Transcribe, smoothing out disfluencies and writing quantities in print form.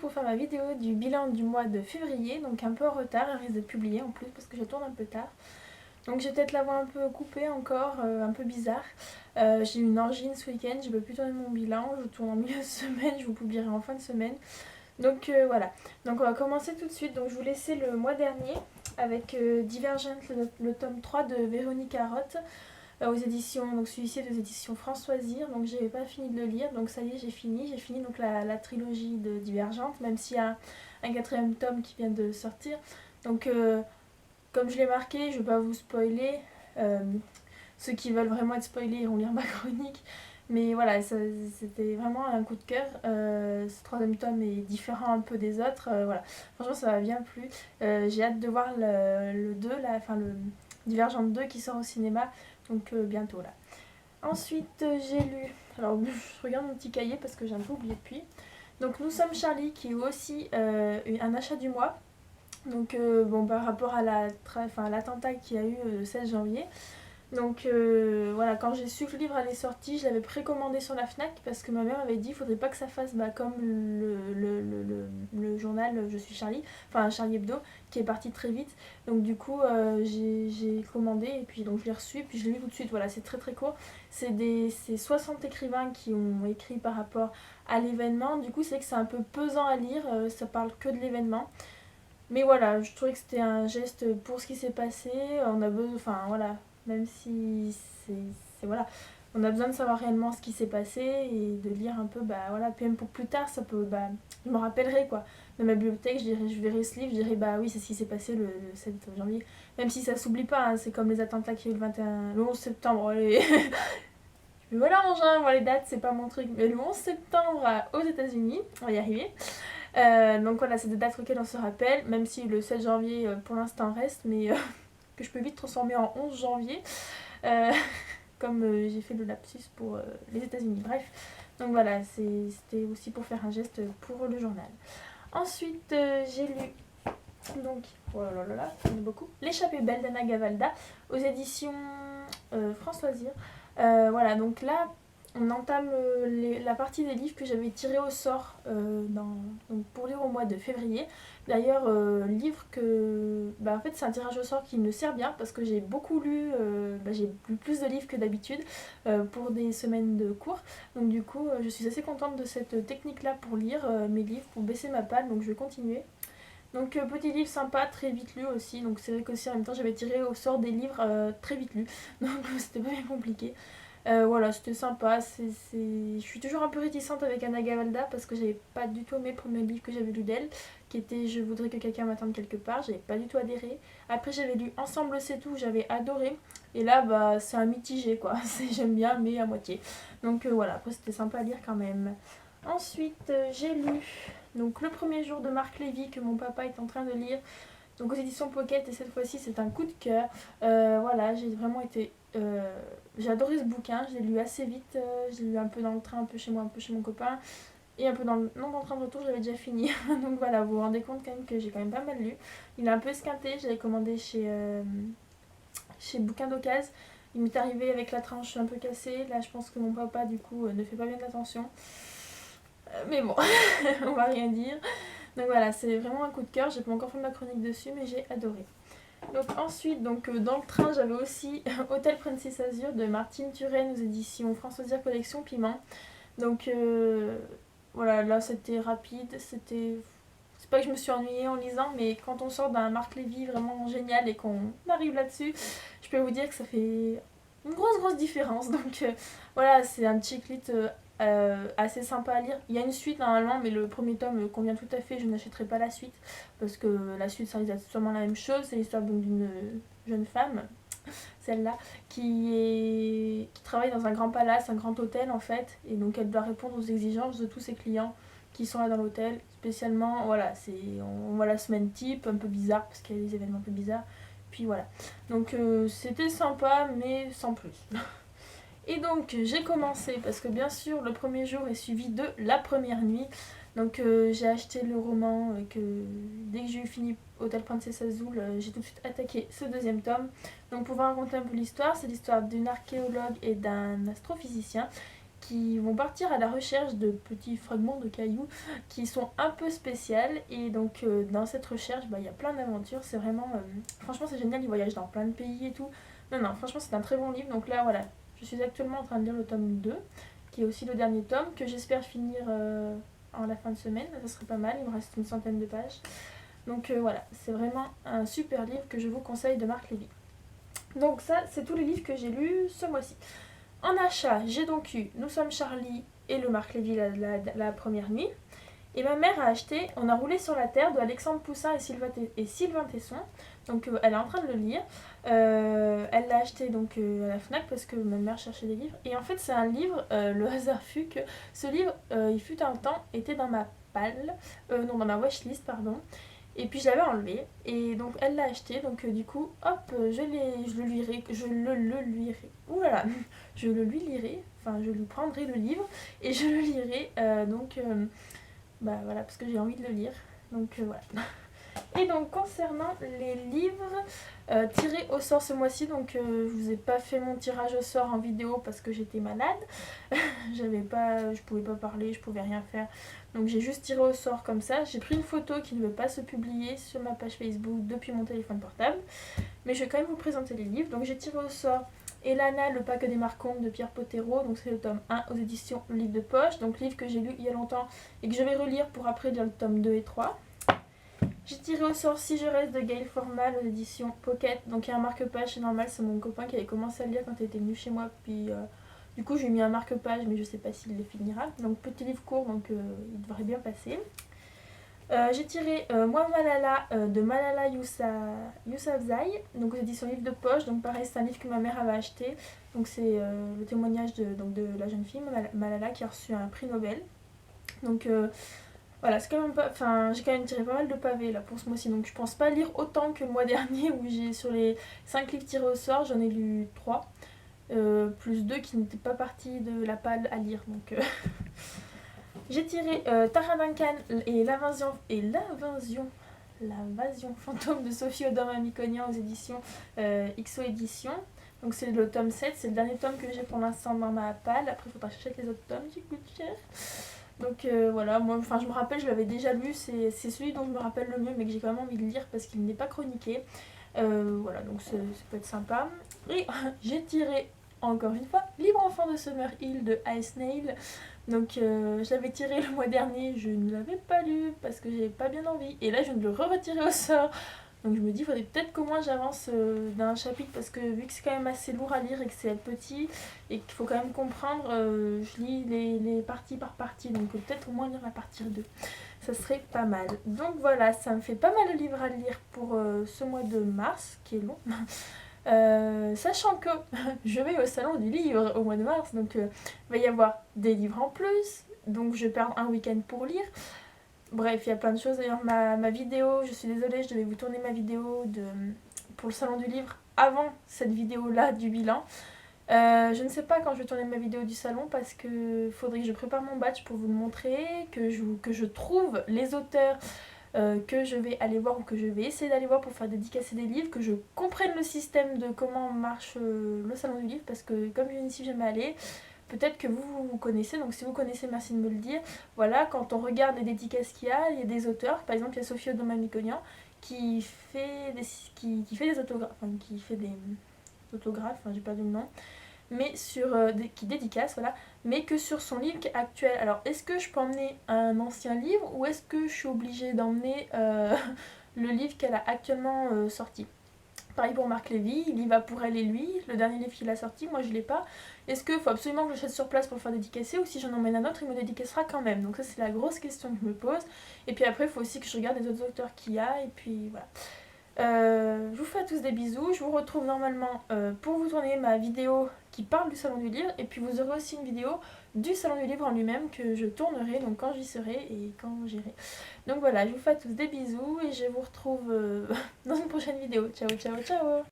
pour faire ma vidéo du bilan du mois de février, donc un peu en retard, elle risque d'être publiée en plus parce que je tourne un peu tard. Donc j'ai peut-être la voix un peu coupée encore, un peu bizarre. J'ai eu une angine ce week-end, je peux plus tourner mon bilan, je tourne en milieu de semaine, je vous publierai en fin de semaine. Donc voilà, donc on va commencer tout de suite. Donc je vous laissais le mois dernier avec Divergent, le tome 3 de Véronique Arotte. Aux éditions, donc celui-ci est aux éditions Françoisir, donc j'avais pas fini de le lire, donc ça y est j'ai fini donc la trilogie de Divergente, même s'il y a un quatrième tome qui vient de sortir. Donc comme je l'ai marqué, je vais pas vous spoiler, ceux qui veulent vraiment être spoilés iront lire ma chronique, mais voilà, c'était vraiment un coup de cœur. Ce troisième tome est différent un peu des autres, voilà. Franchement ça m'a bien plu. J'ai hâte de voir le 2, le Divergente 2 qui sort au cinéma, donc bientôt là. Ensuite j'ai lu, alors je regarde mon petit cahier parce que j'ai un peu oublié depuis. Donc Nous sommes Charlie qui est aussi un achat du mois. Donc bon, par rapport à l'attentat qu'il y a eu le 16 janvier. Donc voilà, quand j'ai su que le livre allait sortir, je l'avais précommandé sur la Fnac parce que ma mère m'avait dit il faudrait pas que ça fasse comme le journal Je suis Charlie, enfin Charlie Hebdo, qui est parti très vite. Donc du coup j'ai commandé et puis donc je l'ai reçu et puis je l'ai lu tout de suite. Voilà, c'est très très court. C'est 60 écrivains qui ont écrit par rapport à l'événement. Du coup c'est vrai que c'est un peu pesant à lire, ça parle que de l'événement. Mais voilà, je trouvais que c'était un geste pour ce qui s'est passé. On a besoin, enfin voilà, même si voilà, on a besoin de savoir réellement ce qui s'est passé et de lire un peu, bah voilà, puis même pour plus tard, ça peut, bah, je me rappellerai quoi. Dans ma bibliothèque, je verrai ce livre, je dirai bah oui, c'est ce qui s'est passé le 7 janvier. Même si ça s'oublie pas, hein, c'est comme les attentats qu'il y a eu le 11 septembre. Allez. Je me mélange, hein, moi les dates, c'est pas mon truc, mais le 11 septembre aux États-Unis, on va y arriver. Donc voilà, c'est des dates auxquelles on se rappelle, même si le 7 janvier pour l'instant reste, mais que je peux vite transformer en 11 janvier, euh, comme j'ai fait le lapsus pour les États-Unis. Bref, donc voilà, c'était aussi pour faire un geste pour le journal. Ensuite, j'ai lu, donc, oh là là là, il y en a beaucoup, L'échappée belle d'Anna Gavalda, aux éditions Françoisir. Voilà, donc là, on entame la partie des livres que j'avais tirés au sort donc pour lire au mois de février. D'ailleurs, livre que... Bah, en fait, c'est un tirage au sort qui me sert bien parce que j'ai beaucoup lu, j'ai lu plus de livres que d'habitude pour des semaines de cours. Donc du coup, je suis assez contente de cette technique-là pour lire mes livres, pour baisser ma palle, donc je vais continuer. Donc petit livre sympa, très vite lu aussi, donc c'est vrai qu'aussi en même temps j'avais tiré au sort des livres très vite lus, donc c'était pas bien compliqué. Voilà, c'était sympa. Je suis toujours un peu réticente avec Anna Gavalda parce que j'avais pas du tout aimé le premier livre que j'avais lu d'elle, qui était Je voudrais que quelqu'un m'attende quelque part. J'avais pas du tout adhéré. Après, j'avais lu Ensemble c'est tout, j'avais adoré. Et là, bah, c'est un mitigé quoi. J'aime bien, mais à moitié. Donc voilà, après, c'était sympa à lire quand même. Ensuite, j'ai lu donc, Le premier jour de Marc Lévy que mon papa est en train de lire. Donc aux éditions Pocket, et cette fois-ci c'est un coup de cœur. Voilà, j'ai vraiment été... j'ai adoré ce bouquin, je l'ai lu assez vite, je l'ai lu un peu dans le train, un peu chez moi, un peu chez mon copain. Et un peu dans le... Non, dans le train de retour, j'avais déjà fini. Donc voilà, vous vous rendez compte quand même que j'ai quand même pas mal lu. Il est un peu esquinté, je l'avais commandé chez Bouquin d'Occasion. Il m'est arrivé avec la tranche un peu cassée. Là, je pense que mon papa, du coup, ne fait pas bien attention. Mais bon, on va rien dire. Donc voilà, c'est vraiment un coup de cœur. J'ai pas encore fait ma chronique dessus, mais j'ai adoré. Donc ensuite, dans le train, j'avais aussi Hôtel Princesse Azur de Martine Turenne aux éditions Françoisir Collection Piment. Donc voilà, là c'était rapide, c'est pas que je me suis ennuyée en lisant, mais quand on sort d'un Marc Lévy vraiment génial et qu'on arrive là-dessus, je peux vous dire que ça fait une grosse différence. Donc voilà, c'est un chick-lit assez sympa à lire. Il y a une suite normalement, mais le premier tome me convient tout à fait. Je n'achèterai pas la suite parce que la suite, ça risque d'être sûrement la même chose. C'est l'histoire d'une jeune femme, celle-là, qui travaille dans un grand palace, un grand hôtel en fait, et donc elle doit répondre aux exigences de tous ses clients qui sont là dans l'hôtel. Spécialement, voilà, on voit la semaine type, un peu bizarre parce qu'il y a des événements un peu bizarres. Puis voilà. Donc c'était sympa, mais sans plus. Et donc j'ai commencé parce que bien sûr le premier jour est suivi de la première nuit. Donc j'ai acheté le roman que dès que j'ai eu fini Hôtel Princesse Azul, j'ai tout de suite attaqué ce deuxième tome. Donc pour vous raconter un peu l'histoire, c'est l'histoire d'une archéologue et d'un astrophysicien qui vont partir à la recherche de petits fragments de cailloux qui sont un peu spéciales. Et donc dans cette recherche, il y a plein d'aventures. C'est vraiment... franchement c'est génial, ils voyagent dans plein de pays et tout. Non, franchement c'est un très bon livre. Donc là voilà, je suis actuellement en train de lire le tome 2, qui est aussi le dernier tome, que j'espère finir en la fin de semaine. Ça serait pas mal, il me reste une centaine de pages. Donc voilà, c'est vraiment un super livre que je vous conseille de Marc Lévy. Donc ça, c'est tous les livres que j'ai lus ce mois-ci. En achat, j'ai donc eu Nous sommes Charlie et le Marc Lévy la première nuit. Et ma mère a acheté On a roulé sur la terre de Alexandre Poussin et Sylvain Tesson. Donc elle est en train de le lire. Elle l'a acheté donc à la Fnac parce que ma mère cherchait des livres. Et en fait c'est un livre, le hasard fut que ce livre, il fut un temps, était dans ma palle, non dans ma wishlist pardon. Et puis je l'avais enlevé et donc elle l'a acheté, donc du coup hop je le lui lirai, oulala, je le lui lirai, enfin je lui prendrai le livre et je le lirai voilà parce que j'ai envie de le lire, donc voilà. Et donc concernant les livres tirés au sort ce mois-ci, donc je vous ai pas fait mon tirage au sort en vidéo parce que j'étais malade, je pouvais pas parler, je pouvais rien faire, donc j'ai juste tiré au sort comme ça. J'ai pris une photo qui ne veut pas se publier sur ma page Facebook depuis mon téléphone portable, mais je vais quand même vous présenter les livres. Donc j'ai tiré au sort Elana, le Pacte des Marcombes de Pierre Pottero, donc c'est le tome 1 aux éditions Livre de Poche, donc livre que j'ai lu il y a longtemps et que je vais relire pour après lire le tome 2 et 3. J'ai tiré au sort Si je reste de Gaël Formal aux éditions Pocket. Donc il y a un marque-page, c'est normal, c'est mon copain qui avait commencé à le lire quand il était venu chez moi. Puis du coup, je lui ai mis un marque-page, mais je sais pas s'il le finira. Donc petit livre court, donc il devrait bien passer. J'ai tiré Moi Malala de Malala Yousafzai, donc aux éditions Livre de Poche. Donc pareil, c'est un livre que ma mère avait acheté. Donc c'est le témoignage de la jeune fille Malala qui a reçu un prix Nobel. Donc voilà, c'est quand même pas. Enfin, j'ai quand même tiré pas mal de pavés là pour ce mois-ci, donc je pense pas lire autant que le mois dernier où j'ai sur les 5 livres tirés au sort, j'en ai lu 3. Plus 2 qui n'étaient pas partis de la palle à lire. Donc j'ai tiré Tara Duncan et l'invasion fantôme de Sophie Audin-Mamikonian aux éditions XO Éditions. Donc c'est le tome 7, c'est le dernier tome que j'ai pour l'instant dans ma palle. Après il faudra chercher les autres tomes qui coûtent cher. Donc voilà, moi je me rappelle, je l'avais déjà lu, c'est celui dont je me rappelle le mieux mais que j'ai quand même envie de lire parce qu'il n'est pas chroniqué. Voilà, donc ça peut être sympa. Et j'ai tiré encore une fois Libre enfant de Summerhill de Ice Nail. Donc je l'avais tiré le mois dernier, je ne l'avais pas lu parce que j'avais pas bien envie. Et là je viens de le retirer au sort. Donc je me dis, il faudrait peut-être qu'au moins j'avance d'un chapitre parce que vu que c'est quand même assez lourd à lire et que c'est petit et qu'il faut quand même comprendre, je lis les parties par partie. Donc peut-être au moins lire la partie 2. Ça serait pas mal. Donc voilà, ça me fait pas mal de livres à lire pour ce mois de mars qui est long. Sachant que je vais au salon du livre au mois de mars, donc il va y avoir des livres en plus, donc je perds un week-end pour lire. Bref, il y a plein de choses. D'ailleurs, ma vidéo, je suis désolée, je devais vous tourner ma vidéo pour le salon du livre avant cette vidéo-là du bilan. Je ne sais pas quand je vais tourner ma vidéo du salon parce que faudrait que je prépare mon batch pour vous le montrer, que je trouve les auteurs que je vais aller voir ou que je vais essayer d'aller voir pour faire dédicacer des livres, que je comprenne le système de comment marche le salon du livre parce que comme je n'y suis jamais allée, peut-être que vous connaissez, donc si vous connaissez, merci de me le dire. Voilà, quand on regarde les dédicaces qu'il y a des auteurs, par exemple il y a Sophie Audin-Mamikonian qui fait des autographes, j'ai perdu le nom, mais qui dédicace, voilà, mais que sur son livre actuel. Alors est-ce que je peux emmener un ancien livre ou est-ce que je suis obligée d'emmener le livre qu'elle a actuellement sorti? Pareil pour Marc Lévy, il y va pour elle et lui, le dernier livre qu'il a sorti, moi je l'ai pas. Est-ce qu'il faut absolument que je l'achète sur place pour le faire dédicacer ou si j'en emmène un autre, il me dédicacera quand même? Donc ça c'est la grosse question que je me pose. Et puis après il faut aussi que je regarde les autres auteurs qu'il y a et puis voilà. Je vous fais à tous des bisous, je vous retrouve normalement pour vous tourner ma vidéo qui parle du salon du livre et puis vous aurez aussi une vidéo du salon du livre en lui-même que je tournerai donc quand j'y serai et quand j'irai. Donc voilà, je vous fais à tous des bisous et je vous retrouve dans une prochaine vidéo. Ciao ciao ciao.